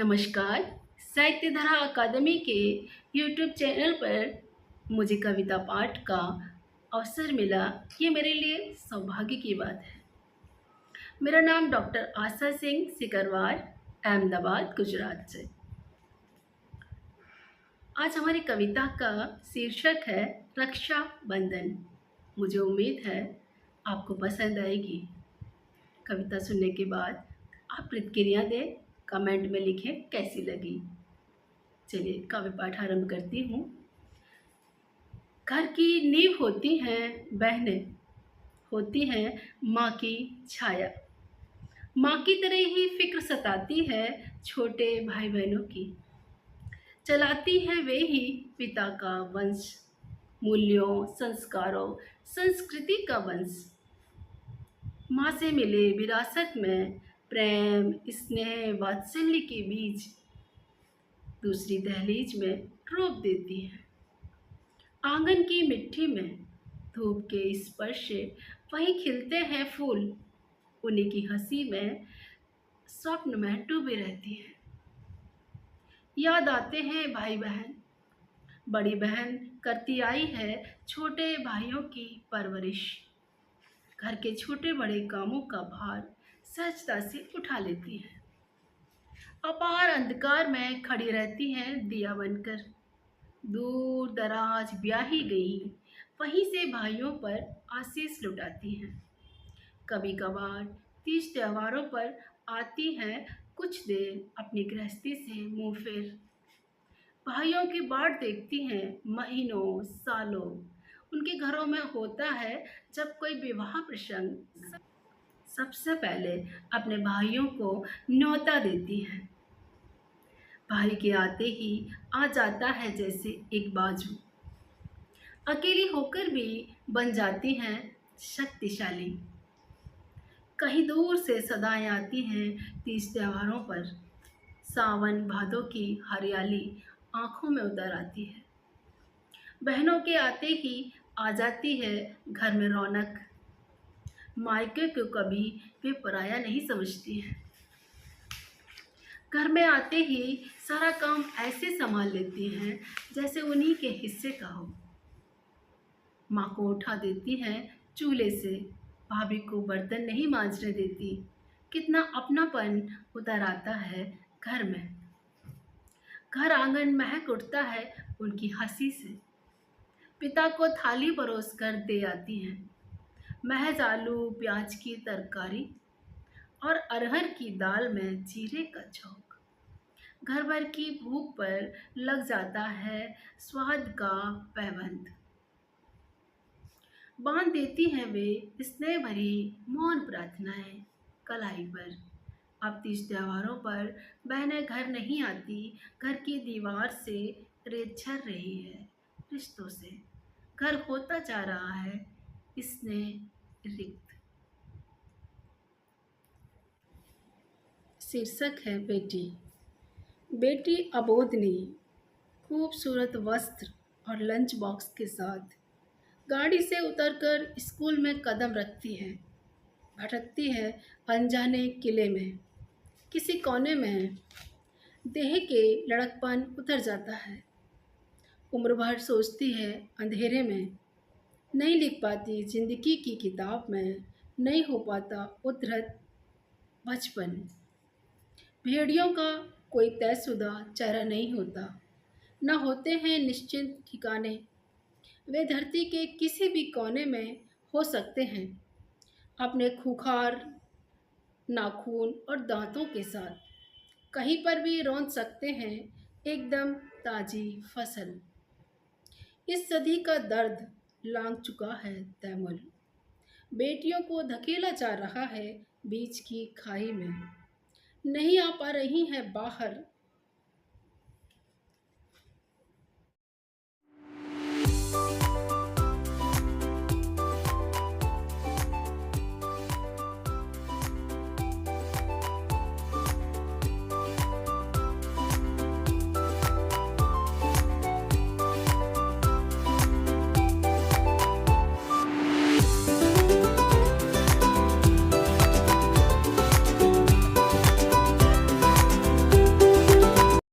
नमस्कार। साहित्य धारा अकादमी के यूट्यूब चैनल पर मुझे कविता पाठ का अवसर मिला, ये मेरे लिए सौभाग्य की बात है। मेरा नाम डॉक्टर आशा सिंह सिकरवार, अहमदाबाद, गुजरात से। आज हमारी कविता का शीर्षक है रक्षा बंधन। मुझे उम्मीद है आपको पसंद आएगी। कविता सुनने के बाद आप प्रतिक्रिया दें, कमेंट में लिखें कैसी लगी। चलिए काव्य पाठ आरंभ करती हूँ। घर की नींव होती हैं बहनें, होती हैं माँ की छाया। माँ की तरह ही फिक्र सताती है छोटे भाई बहनों की। चलाती हैं वे ही पिता का वंश, मूल्यों, संस्कारों, संस्कृति का वंश। माँ से मिले विरासत में प्रेम, स्नेह, वात्सल्य के बीज दूसरी दहलीज में रोप देती है। आंगन की मिट्टी में धूप के स्पर्श से वहीं खिलते हैं फूल। उन्हीं की हंसी में स्वप्न में डूबी रहती है। याद आते हैं भाई बहन। बड़ी बहन करती आई है छोटे भाइयों की परवरिश। घर के छोटे बड़े कामों का भार सहजता से उठा लेती है। अपार अंधकार में खड़ी रहती हैं दिया बनकर। दूर दराज ब्याही गई, वहीं से भाइयों पर आशीष लुटाती हैं। कभी कभार तीज त्योहारों पर आती हैं कुछ देर अपनी गृहस्थी से मुंह फेर। भाइयों की बाट देखती हैं महीनों सालों। उनके घरों में होता है जब कोई विवाह प्रसंग, सबसे पहले अपने भाइयों को न्योता देती हैं। भाई के आते ही आ जाता है जैसे एक बाजू। अकेली होकर भी बन जाती हैं शक्तिशाली। कहीं दूर से सदाएं आती हैं तीज त्योहारों पर। सावन भादों की हरियाली आंखों में उतर आती है। बहनों के आते ही आ जाती है घर में रौनक। मायके को कभी वे पराया नहीं समझती हैं। घर में आते ही सारा काम ऐसे संभाल लेती हैं जैसे उन्हीं के हिस्से का हो। माँ को उठा देती हैं चूल्हे से, भाभी को बर्तन नहीं मांजने देती। कितना अपनापन उतर आता है घर में। घर आंगन महक उठता है उनकी हंसी से। पिता को थाली परोस कर दे आती हैं महज आलू प्याज की तरकारी और अरहर की दाल में जीरे का झोंक। घर भर की भूख पर लग जाता है स्वाद का पैबंद। बांध देती हैं वे स्नेह भरी मौन प्रार्थनाएं कलाई पर। अब तीज त्योहारों पर बहनें घर नहीं आती। घर की दीवार से रेत झर रही है रिश्तों से। घर होता जा रहा है स्नेह रिक्त। शीर्षक है बेटी। बेटी अबोधनी खूबसूरत वस्त्र और लंच बॉक्स के साथ गाड़ी से उतरकर स्कूल में कदम रखती है। भटकती है अनजाने किले में, किसी कोने में देह के लड़कपन उतर जाता है। उम्र भर सोचती है अंधेरे में, नहीं लिख पाती जिंदगी की किताब में, नहीं हो पाता उद्धृत बचपन। भेड़ियों का कोई तयशुदा चेहरा नहीं होता, न होते हैं निश्चिंत ठिकाने। वे धरती के किसी भी कोने में हो सकते हैं, अपने खूंखार नाखून और दांतों के साथ। कहीं पर भी रौंद सकते हैं एकदम ताजी फसल। इस सदी का दर्द लांघ चुका है तैमूर। बेटियों को धकेला जा रहा है बीच की खाई में। नहीं आ पा रही हैं बाहर